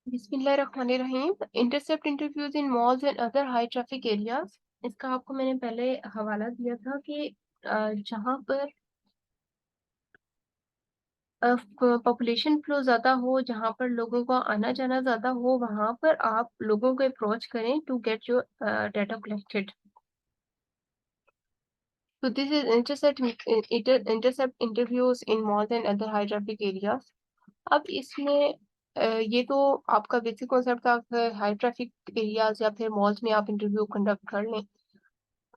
बिस्मिल्लाहिर्रहमानिर्रहीम। Intercept interviews in malls and other high traffic areas. इसका आपको मैंने पहले हवाला दिया था कि जहाँ पर पॉपुलेशन फ्लो ज़्यादा हो, जहाँ पर लोगों का आना जाना ज़्यादा हो, वहाँ पर आप लोगों को अप्रोच करें to get your data collected. तो this is intercept interviews in malls and other high traffic areas. अब इसमें ये तो आपका बेसिक कॉन्सेप्ट था कि हाई ट्रैफिक एरियाज या फिर मॉल्स में आप इंटरव्यू कंडक्ट कर लें।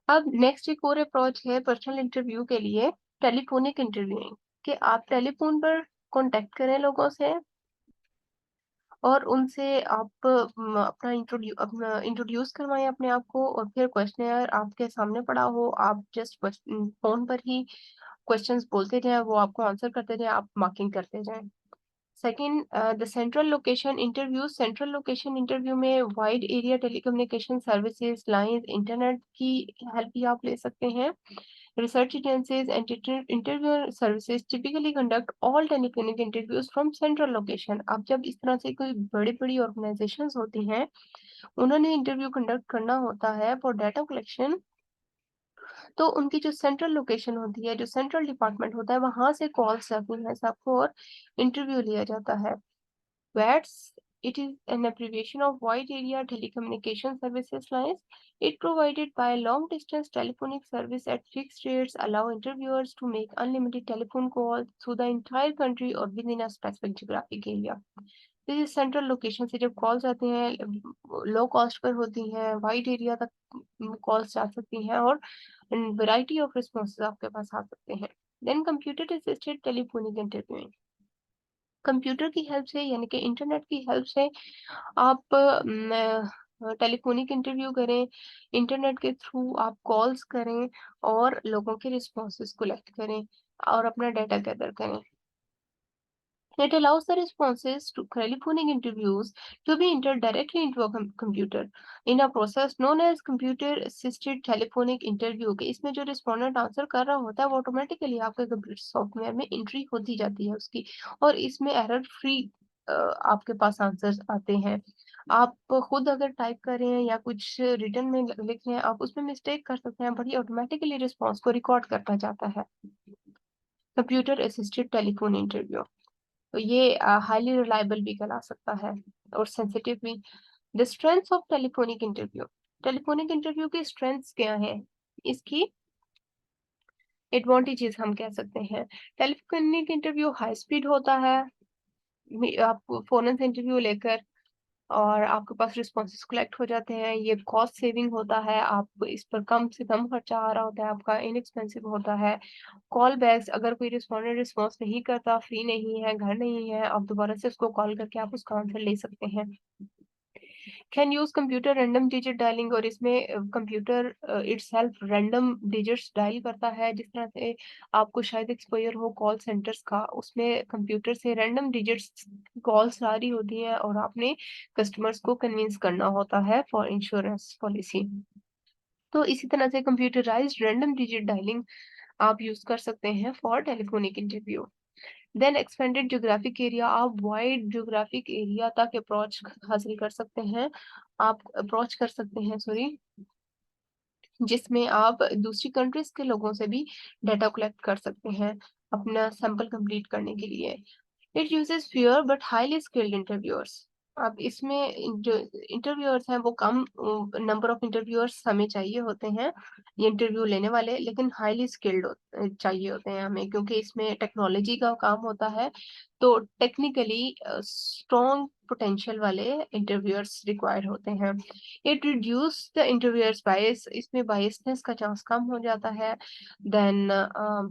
अब नेक्स्ट एक और अप्रोच है पर्सनल इंटरव्यू के लिए, टेलीफोनिक इंटरव्यूइंग, कि आप टेलीफोन पर कांटेक्ट करें लोगों से और उनसे आप अपना इंट्रोड्यूस करवाएं अपने आप को, और फिर क्वेश्चनर आपके सामने पड़ा हो, आप जस्ट फोन पर ही क्वेश्चंस बोलते जाएं, वो आपको आंसर करते जाएं, आप मार्किंग करते जाएं। Second, the central location interview. Central location interview में wide area telecommunication services, lines, internet की हेल्प भी आप ले सकते हैं। Research agencies and interview services typically conduct all telephonic interviews from central location. अब जब इस तरह से कोई बड़ी बड़ी ऑर्गेनाइजेशंस होती हैं, उन्होंने इंटरव्यू कंडक्ट करना होता है फॉर डाटा कलेक्शन, तो उनकी जो सेंट्रल लोकेशन होती है, जो सेंट्रल डिपार्टमेंट होता है, वहां से कॉल्स आती हैं सबको और इंटरव्यू लिया जाता है। WATS, it is an abbreviation of Wide Area Telecommunication Services Lines. It provided by long-distance telephonic service at fixed rates, allow interviewers to make unlimited telephone calls through the entire country or within a specific geographic area. This is central location से जब calls आते हैं, low cost per होती हैं, wide area तक calls जा सकती हैं और वैरायटी ऑफ रिस्पॉन्सेज आपके पास आ सकते हैं। Then computer assisted telephonic interviewing. Computer की हेल्प से यानी कि इंटरनेट की हेल्प से आप टेलीफोनिक इंटरव्यू करें, इंटरनेट के थ्रू आप कॉल्स करें और लोगों के रिस्पॉन्सेज कलेक्ट करें और अपना डाटा गैदर करें। It allows the responses to telephonic interviews to be entered directly into a computer in a process known as computer assisted telephonic interview। के इसमें जो रिस्पोंडेंट आंसर कर रहा होता है वो ऑटोमेटिकली आपके कंप्यूटर सॉफ्टवेयर में एंट्री होती जाती है उसकी, और इसमें एरर फ्री आपके पास आंसर्स आते हैं। आप खुद अगर टाइप कर रहे हैं या कुछ रिटर्न में लिख रहे हैं, आप उसमें मिस्टेक कर सकते हैं, बट ये ऑटोमेटिकली रिस्पॉन्स को रिकॉर्ड करता जाता है। कंप्यूटर असिस्टेड टेलीफोन इंटरव्यू, तो ये हाईली रिलायबल भी कहला सकता है और सेंसिटिव भी। The strengths of telephonic interview. Telephonic interview की स्ट्रेंथ्स क्या है, इसकी एडवांटेजेस हम कह सकते हैं। टेलीफोनिक इंटरव्यू हाई स्पीड होता है, आप फोन से इंटरव्यू लेकर और आपके पास रिस्पॉन्सेज कलेक्ट हो जाते हैं। ये कॉस्ट सेविंग होता है, आप इस पर कम से कम खर्चा आ रहा होता है, आपका इनएक्सपेंसिव होता है। कॉल बैक्स, अगर कोई रिस्पॉन्डेंट रिस्पॉन्स नहीं करता, फ्री नहीं है, घर नहीं है, आप दोबारा से उसको कॉल करके आप उसका आंसर ले सकते हैं। Can use computer random digit dialing, और इसमें computer itself random digits dial करता है। जिस तरह से आपको शायद एक्सपोजर हो कॉल सेंटर्स का, उसमें कंप्यूटर से रैंडम डिजिट्स कॉल्स आ रही होती हैं और आपने कस्टमर्स को कन्विंस करना होता है फॉर इंश्योरेंस पॉलिसी। तो इसी तरह से कंप्यूटराइज्ड रैंडम डिजिट डायलिंग आप यूज कर सकते हैं for telephonic interview. Then expanded geographic area, आप वाइड ज्योग्राफिक एरिया तक अप्रोच हासिल कर सकते हैं, आप अप्रोच कर सकते हैं, सॉरी, जिसमें आप दूसरी कंट्रीज के लोगों से भी डाटा कलेक्ट कर सकते हैं अपना सैंपल कंप्लीट करने के लिए। It uses fewer but highly skilled interviewers. अब इसमें जो इंटरव्यूअर्स हैं वो कम नंबर ऑफ इंटरव्यूअर्स हमें चाहिए होते हैं ये इंटरव्यू लेने वाले, लेकिन हाईली स्किल्ड चाहिए होते हैं हमें, क्योंकि इसमें टेक्नोलॉजी का काम होता है, तो टेक्निकली स्ट्रॉन्ग पोटेंशियल वाले इंटरव्यूअर्स रिक्वायर्ड होते हैं। It reduce the interviewers bias, इसमें बायसनेस का चांस कम हो जाता है। Then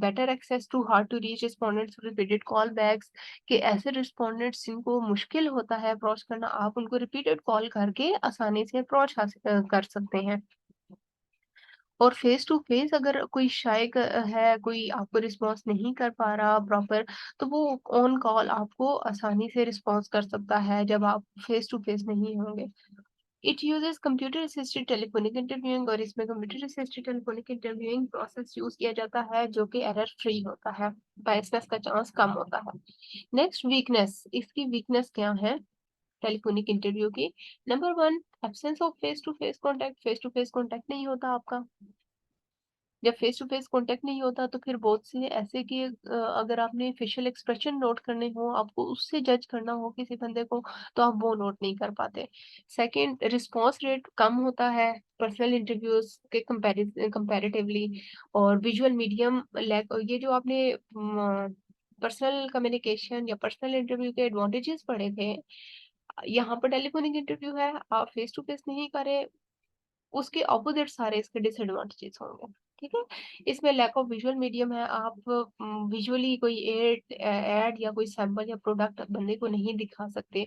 better access to hard to reach respondents, repeated call backs, कि ऐसे रिस्पोंडेंट्स जिनको मुश्किल होता है अप्रोच करना, आप उनको रिपीटेड कॉल करके आसानी से अप्रोच कर सकते हैं। और फेस टू फेस अगर कोई शाय है, कोई आपको रिस्पॉन्स नहीं कर पा रहा प्रॉपर, तो वो ऑन कॉल आपको आसानी से रिस्पॉन्स कर सकता है जब आप फेस टू फेस नहीं होंगे। It uses computer assisted telephonic interviewing, और इसमें computer assisted telephonic interviewing process use किया जाता है जो कि एरर फ्री होता है, बायसनेस का चांस कम होता है। नेक्स्ट वीकनेस, इसकी वीकनेस क्या है। टेलीफोनिक इंटरव्यू की। Number 1, absence of face to face contact नहीं होता आपका। जब फेस टू फेस कांटेक्ट नहीं होता तो फिर बहुत से ऐसे कि अगर आपने फेशियल एक्सप्रेशन नोट करने हो, आपको उससे जज करना हो किसी बंदे को, तो आप वो नोट नहीं कर पाते। सेकंड, रिस्पांस रेट कम होता है पर्सनल इंटरव्यूज के कंपैरेटिवली। और विजुअल मीडियम लैक, ये जो आपने पर्सनल कम्युनिकेशन या पर्सनल इंटरव्यू के एडवांटेजेस पढ़े थे, यहाँ पर टेलीफोनिक इंटरव्यू है, आप फेस टू फेस नहीं करे, उसके ऑपोजिट सारे इसके डिसएडवांटेजेस होंगे। ठीक है, इसमें लैक ऑफ विजुअल मीडियम है, आप विजुअली कोई एड एड या कोई सैंपल या प्रोडक्ट बंदे को नहीं दिखा सकते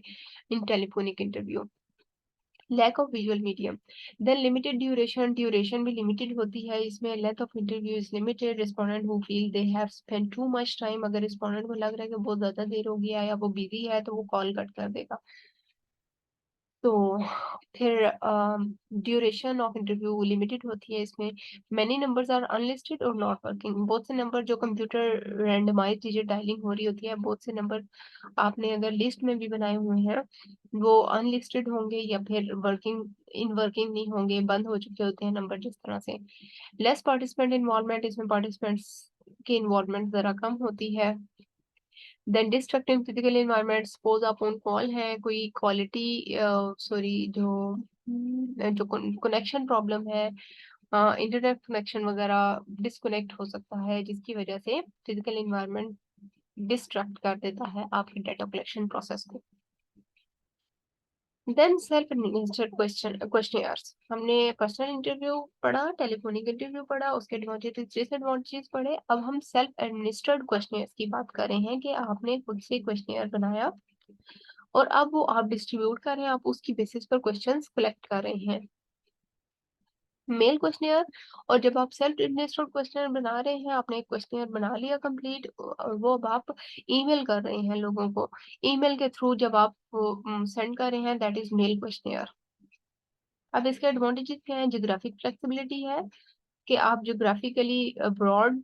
in telephonic interview. Lack of visual medium, then limited duration, duration भी लिमिटेड होती है इसमें। Length of interview is limited. Respondent who feel they have spent too much time, अगर रिस्पोंडेंट को लग रहा है कि बहुत ज्यादा देर हो गया या वो बिजी है तो वो कॉल कट कर देगा। तो फिर ड्यूरेशन ऑफ इंटरव्यू लिमिटेड होती है इसमें। मेनी नंबर्स आर अनलिस्टेड और नॉट वर्किंग, बहुत से नंबर जो कंप्यूटर रैंडमाइज डिजिट डायलिंग हो रही होती है, बहुत से नंबर आपने अगर लिस्ट में भी बनाए हुए हैं वो अनलिस्टेड होंगे या फिर वर्किंग इन वर्किंग नहीं होंगे, बंद हो चुके होते हैं नंबर जिस तरह से। लेस पार्टिसिपेंट इन्वॉल्वमेंट, इसमें पार्टिसिपेंट्स की इन्वॉल्वमेंट जरा कम होती है। Then destructive physical environment, suppose आप ऑन कॉल है, कोई क्वालिटी सॉरी जो कनेक्शन प्रॉब्लम है, इंटरनेट कनेक्शन वगैरह डिस्कनेक्ट हो सकता है, जिसकी वजह से फिजिकल एनवायरनमेंट डिस्ट्रक्ट कर देता है आपके डाटा कलेक्शन प्रोसेस को। देन सेल्फ एडमिनिस्ट्रेड क्वेश्चनियर्स, हमने पर्सनल इंटरव्यू पढ़ा, टेलीफोनिक इंटरव्यू पढ़ा, उसके एडवांटेजेस डिसएडवांटेजेस पढ़े। अब हम सेल्फ एडमिनिस्ट्रेड क्वेश्चनियर्स की बात कर रहे हैं कि आपने खुद से क्वेश्चनियर बनाया और अब वो आप डिस्ट्रीब्यूट कर रहे हैं, आप उसकी बेसिस पर क्वेश्चंस कलेक्ट कर रहे हैं। मेल क्वेश्चनियर, और जब आप सेल्फ एडमिनिस्ट्रेड क्वेश्चनियर बना रहे हैं, आपने एक क्वेश्चनियर बना लिया कंप्लीट, और वो अब आप ईमेल कर रहे हैं लोगों को, ईमेल के थ्रू जब आप सेंड कर रहे हैं, दैट इज मेल क्वेश्चनियर। अब इसके एडवांटेजेस क्या है? ज्योग्राफिक फ्लेक्सिबिलिटी है कि आप ज्योग्राफिकली ब्रॉड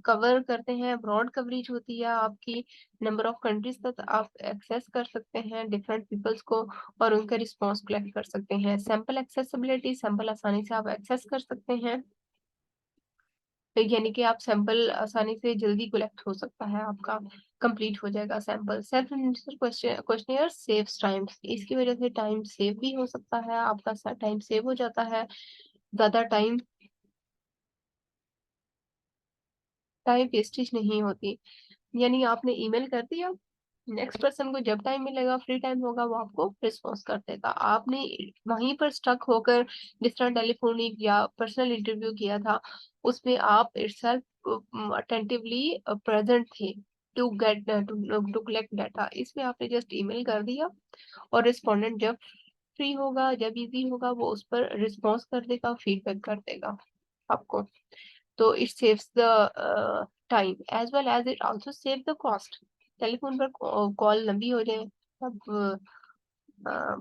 कवर करते हैं, ब्रॉड कवरेज होती है आपकी, नंबर ऑफ कंट्रीज तक आप एक्सेस कर सकते हैं डिफरेंट पीपल्स को और उनका रिस्पॉन्स कलेक्ट कर सकते हैं। सैंपल एक्सेसिबिलिटी, सैंपल आसानी से आप एक्सेस कर सकते हैं, यानी कि आप सैंपल आसानी से जल्दी कलेक्ट हो सकता है आपका, कंप्लीट हो जाएगा sample. Self questionnaire saves time, इसकी वजह से टाइम सेव भी हो सकता है, आपका टाइम सेव हो जाता है, ज्यादा टाइम टाइम वेस्टेज नहीं होती। यानी आपने ईमेल कर दिया, नेक्स्ट पर्सन को जब टाइम मिलेगा, फ्री टाइम होगा, वो आपको रिस्पॉन्स कर देगा। आपने वहीं पर स्टक होकर जिस तरह टेलीफोनिक या पर्सनल इंटरव्यू किया था, उसमें आप इटसेल्फ अटेंटिवली प्रेजेंट थे to get to collect data. इसमें आपने जस्ट ईमेल कर दिया और रिस्पोंडेंट जब फ्री होगा, जब इजी होगा, वो उस पर रिस्पॉन्स कर देगा, फीडबैक कर देगा आपको। तो it saves the time as well as it also save the cost. Telephone पर कॉल लंबी हो जाए तब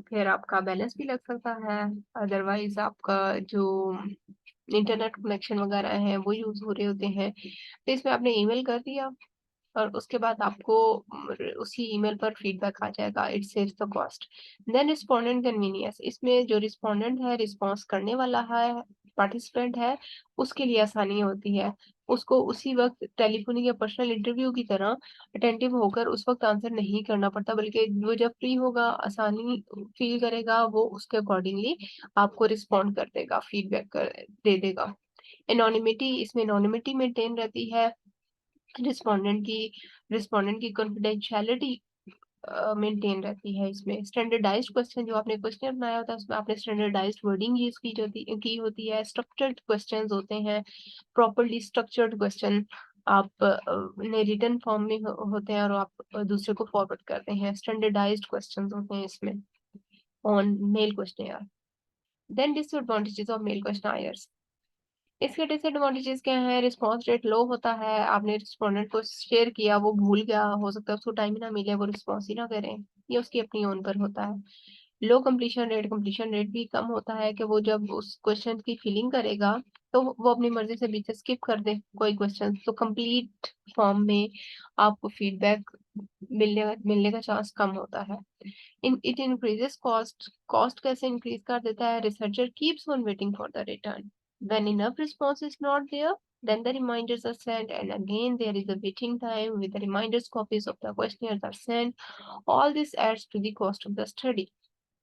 फिर आपका बैलेंस भी लग सकता है, अदरवाइज आपका जो इंटरनेट कनेक्शन वगैरह है वो यूज हो रहे होते हैं। तो इसमें आपने ईमेल कर दिया और उसके बाद आपको उसी ईमेल पर फीडबैक आ जाएगा, it saves the cost. Then respondent convenience, इसमें जो रिस्पोंडेंट है, रिस्पॉन्स करने वाला है, पार्टिसिपेंट है, उसके लिए आसानी होती है, उसको उसी वक्त टेलीफोनिक या पर्सनल इंटरव्यू की तरह अटेंटिव होकर उस वक्त आंसर नहीं करना पड़ता, बल्कि वो जब फ्री होगा, आसानी फील करेगा, वो उसके अकॉर्डिंगली आपको रिस्पॉन्ड कर देगा, फीडबैक कर दे देगा। एनोनिमिटी, इसमें एनोनिमिटी मेंटेन रहती है, रिस्पोंडेंट की कॉन्फिडेंशियलिटी मेंटेन रहती है। इसमें स्टैंडर्डाइज्ड क्वेश्चन, जो आपने क्वेश्चन बनाया होता है उसमें आपने स्टैंडर्डाइज्ड वर्डिंग यूज की होती है, स्ट्रक्चर्ड क्वेश्चंस होते हैं, प्रॉपर्ली स्ट्रक्चर्ड क्वेश्चन आप ने रिटन फॉर्म में होते हैं और आप दूसरे को फॉरवर्ड करते हैं, स्टैंडर्डाइज्ड क्वेश्चंस होते हैं इसमें on mail questionnaire. Then disadvantages of mail questionnaires, इसके डिसएडवांटेजेस क्या है? रिस्पॉन्स रेट लो होता है, आपने रिस्पोंडेंट को शेयर किया, वो भूल गया, हो सकता है उसको टाइम ही ना मिले, वो रिस्पॉन्स ही ना करें, ये उसकी अपनी ओन पर होता है। लो कंप्लीशन रेट भी कम होता है कि वो जब उस क्वेश्चन की फिलिंग करेगा तो वो अपनी मर्जी से बीच से स्किप कर दे कोई क्वेश्चन, तो कंप्लीट फॉर्म में आपको फीडबैक मिलने का चांस कम होता है। In it increases cost. Cost कैसे इंक्रीज कर देता है? Researcher keeps on waiting for the return. When enough response is not there, then the reminders are sent, and again there is a waiting time with the reminders. Copies of the questionnaires are sent. All this adds to the cost of the study.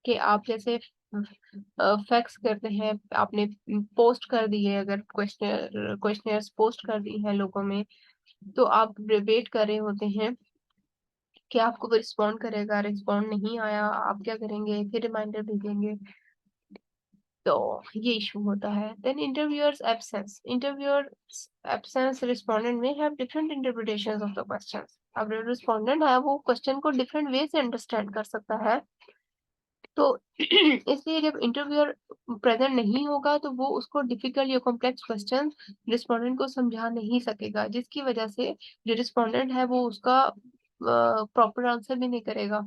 कि आप जैसे fax करते हैं, आपने post कर दी है, अगर questioners post कर दी है लोगों में, तो आप वेट कर रहे होते हैं कि आपको वो रिस्पॉन्ड करेगा। रिस्पॉन्ड नहीं आया, आप क्या करेंगे? फिर रिमाइंडर भेजेंगे। तो ये इशू होता है। Then interviewers absence. Interviewers absence, respondent may have different interpretations of the questions. अब जो रिस्पोंडेंट है वो क्वेश्चन को डिफरेंट वे से अंडरस्टैंड कर सकता है। तो इसलिए जब इंटरव्यूअर प्रेजेंट नहीं होगा तो वो उसको डिफिकल्ट या कॉम्प्लेक्स क्वेश्चन रिस्पोंडेंट को समझा नहीं सकेगा, जिसकी वजह से जो रिस्पोंडेंट है वो उसका प्रॉपर आंसर भी नहीं करेगा।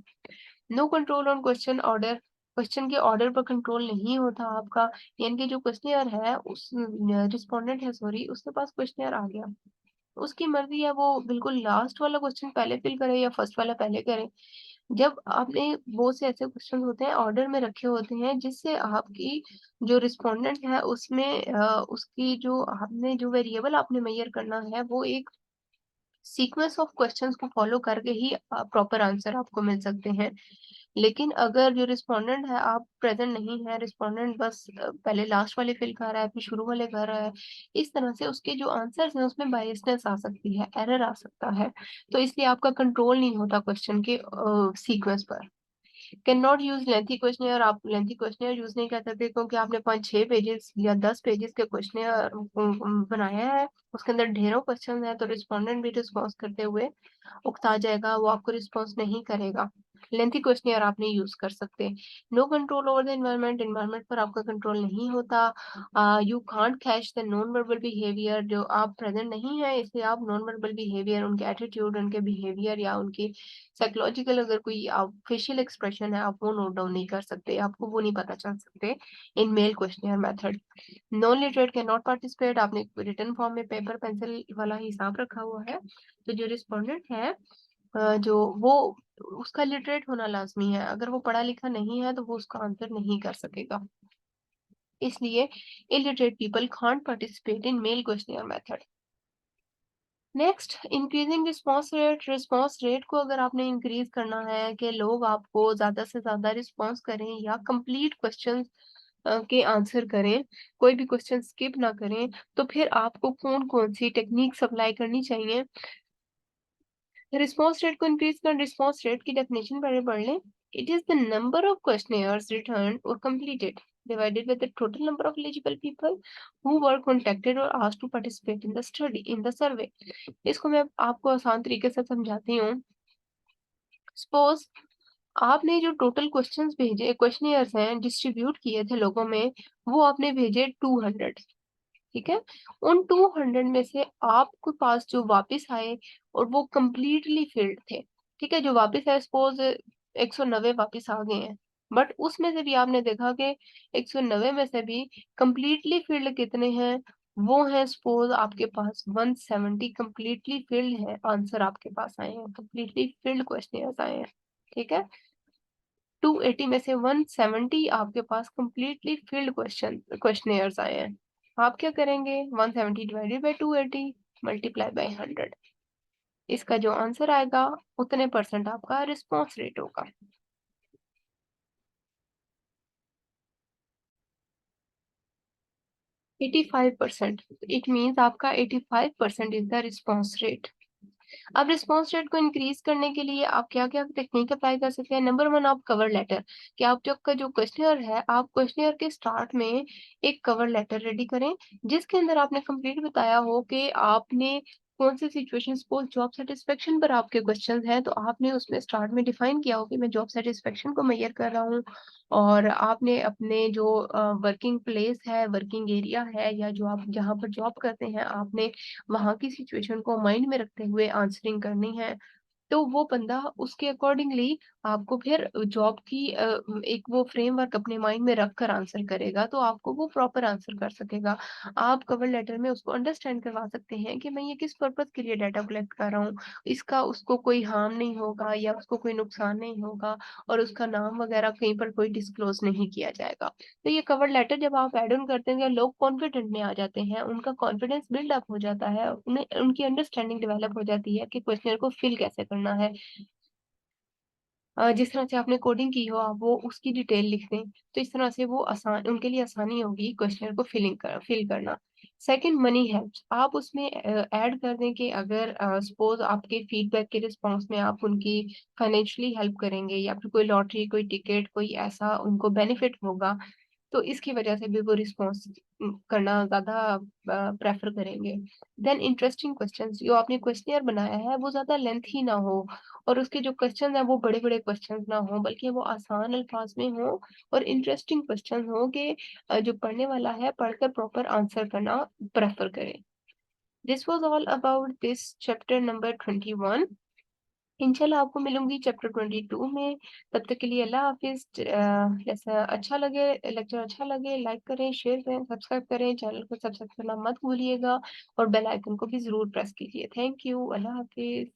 No control on question order. Question के ऑर्डर पर कंट्रोल नहीं होता आपका। यानी कि जो क्वेश्चनर है, उस रिस्पोंडेंट है, सॉरी, उसके पास क्वेश्चनर आ गया, उसकी मर्जी है वो बिल्कुल लास्ट वाला क्वेश्चन पहले फिल करे या फर्स्ट वाला पहले करे। जब आपने बहुत से ऐसे क्वेश्चन होते हैं ऑर्डर में रखे होते हैं, जिससे आपकी जो रिस्पोंडेंट है उसमें उसकी जो आपने जो वेरिएबल आपने मेजर करना है वो एक सीक्वेंस ऑफ क्वेश्चंस को फॉलो करके ही प्रॉपर आंसर आपको मिल सकते हैं। लेकिन अगर जो रिस्पोंडेंट है, आप प्रेजेंट नहीं है, रिस्पोंडेंट बस पहले लास्ट वाले फिल कर रहा है फिर शुरू वाले कर रहा है, इस तरह से उसके जो आंसर्स हैं उसमें बायसनेस आ सकती है, एरर आ सकता है। तो इसलिए आपका कंट्रोल नहीं होता क्वेश्चन के सीक्वेंस पर। Can not use lengthy questionnaire. आप लेंथी क्वेश्चनियर यूज नहीं कर सकते क्योंकि आपने 5-6 पेजेस या 10 पेजेस के क्वेश्चनियर बनाया है, उसके अंदर ढेरों क्वेश्चन है, तो रिस्पोंडेंट भी रिस्पॉन्स करते हुए उकता जाएगा, वो आपको रिस्पॉन्स नहीं करेगा। लेंथी क्वेश्चनियर आप नहीं यूज कर सकते। No control over the environment. Environment पर आपका कंट्रोल नहीं होता। You can't catch the non verbal behaviour. जो आप प्रेजेंट नहीं है इसलिए आप नॉन वर्बल बिहेवियर, उनके एटीट्यूड, उनके बिहेवियर या उनकी साइकोलॉजिकल अगर कोई आप फेशियल एक्सप्रेशन है, आप वो नोट डाउन नहीं कर सकते, आपको वो नहीं पता चल सकते in mail questionnaire method. Non literate can not participate. आपने रिटर्न फॉर्म में पेपर पेंसिल वाला हिसाब रखा हुआ है, तो जो रिस्पोंडेंट है जो वो उसका लिटरेट होना लाजमी है। अगर वो पढ़ा लिखा नहीं है तो वो उसका आंसर नहीं कर सकेगा। इसलिए illiterate people can't participate in mail questionnaire method. Next, increasing response rate. Response rate को अगर आपने इंक्रीज करना है कि लोग आपको ज्यादा से ज्यादा रिस्पॉन्स करें या कंप्लीट क्वेश्चन के आंसर करें, कोई भी क्वेश्चन स्किप ना करें, तो फिर आपको कौन कौन सी टेक्निक्स अप्लाई करनी चाहिए? रिस्पॉन्स रेट को इंक्रीज कर, रिस्पॉन्स रेट की डेफिनेशन पहले पढ़ लें। It is the number of questionnaires return और completed divided by the total number of eligible people who were contacted or asked to participate in the study in the survey। इसको मैं आपको आसान तरीके से समझाती हूँ। सपोज आपने जो टोटल क्वेश्चंस भेजे, क्वेश्चनियर्स हैं, डिस्ट्रीब्यूट किए थे लोगों में, वो आपने भेजे 200। ठीक है, उन 200 में से आपके पास जो वापस आए और वो कंप्लीटली फिल्ड थे। ठीक है, जो वापस आए, सपोज 190 वापस आ गए हैं, बट उसमें से भी आपने देखा कि 190 में से भी कंप्लीटली फिल्ड कितने हैं? वो है सपोज आपके पास 170 कंप्लीटली फिल्ड है, आंसर आपके पास आए हैं, कंप्लीटली फिल्ड क्वेश्चन आए हैं। ठीक है, 280 में से 170 आपके पास कंप्लीटली फिल्ड क्वेश्चनियर्स आए हैं। आप क्या करेंगे? 170 डिवाइडेड बाई 280 मल्टीप्लाई बाई 100। इसका जो आंसर आएगा उतने परसेंट आपका रिस्पॉन्स रेट होगा। 85%। इट मीन्स आपका 85% इज द रिस्पॉन्स रेट। अब रिस्पॉन्स रेट को इंक्रीज करने के लिए आप क्या क्या टेक्निक अप्लाई कर सकते हैं? नंबर वन, आप कवर लेटर। कि आप जो क्वेश्चनर है, आप क्वेश्चनर के स्टार्ट में एक कवर लेटर रेडी करें, जिसके अंदर आपने कंप्लीट बताया हो कि आपने कौन सी सिचुएशन, सपोज जॉब सेटिस्फेक्शन पर आपके क्वेश्चन हैं, तो आपने उसमें स्टार्ट में डिफाइन किया हो कि मैं जॉब सेटिस्फेक्शन को मेजर कर रहा हूँ, और आपने अपने जो वर्किंग प्लेस है, वर्किंग एरिया है, या जो आप जहाँ पर जॉब करते हैं, आपने वहां की सिचुएशन को माइंड में रखते हुए आंसरिंग करनी है। तो वो बंदा उसके अकॉर्डिंगली आपको फिर जॉब की एक वो फ्रेमवर्क अपने माइंड में रख कर आंसर करेगा, तो आपको वो प्रॉपर आंसर कर सकेगा। आप कवर लेटर में उसको अंडरस्टैंड करवा सकते हैं कि मैं ये किस पर्पज़ के लिए डाटा कलेक्ट कर रहा हूँ। इसका उसको कोई हार्म नहीं होगा या उसको कोई नुकसान नहीं होगा और उसका नाम वगैरह कहीं पर कोई डिस्क्लोज़ नहीं किया जाएगा। तो ये कवर लेटर जब आप ऐड ऑन करते हैं, लोग कॉन्फिडेंट में आ जाते हैं, उनका कॉन्फिडेंस बिल्ड अप हो जाता है, उन्हें उनकी अंडरस्टैंडिंग डेवलप हो जाती है कि क्वेश्चनर को फिल कैसे करना है। जिस तरह से आपने कोडिंग की हो, आप वो उसकी डिटेल लिख दें, तो इस तरह से वो उनके लिए आसानी होगी क्वेश्चनर को फिल करना। सेकंड मनी हेल्प्स, आप उसमें ऐड कर दें कि अगर सपोज़ आपके फीडबैक के रिस्पॉन्स में आप उनकी फाइनेंशियली हेल्प करेंगे या फिर कोई लॉटरी, कोई टिकट, कोई ऐसा उनको बेनिफिट होगा, तो इसकी वजह से भी वो रिस्पॉन्स करना ज़्यादा प्रेफ़र करेंगे। देन इंटरेस्टिंग क्वेश्चंस, जो आपने क्वेश्चनियर बनाया है वो ज़्यादा लेंथी ना हो और उसके जो क्वेश्चन हैं वो बड़े-बड़े क्वेश्चंस ना हो, बल्कि वो आसान अल्फाज में हो और इंटरेस्टिंग क्वेश्चन हो कि जो पढ़ने वाला है पढ़कर प्रॉपर आंसर करना प्रेफ़र करे। This was all about this chapter number 21। इंशाल्लाह आपको मिलूँगी चैप्टर 22 में। तब तक के लिए अल्लाह हाफ़िज़। जैसा अच्छा लगे, लेक्चर अच्छा लगे, लाइक करें, शेयर करें, सब्सक्राइब करें, चैनल को सब्सक्राइब करना मत भूलिएगा और बेल आइकन को भी ज़रूर प्रेस कीजिए। थैंक यू, अल्लाह हाफ़िज़।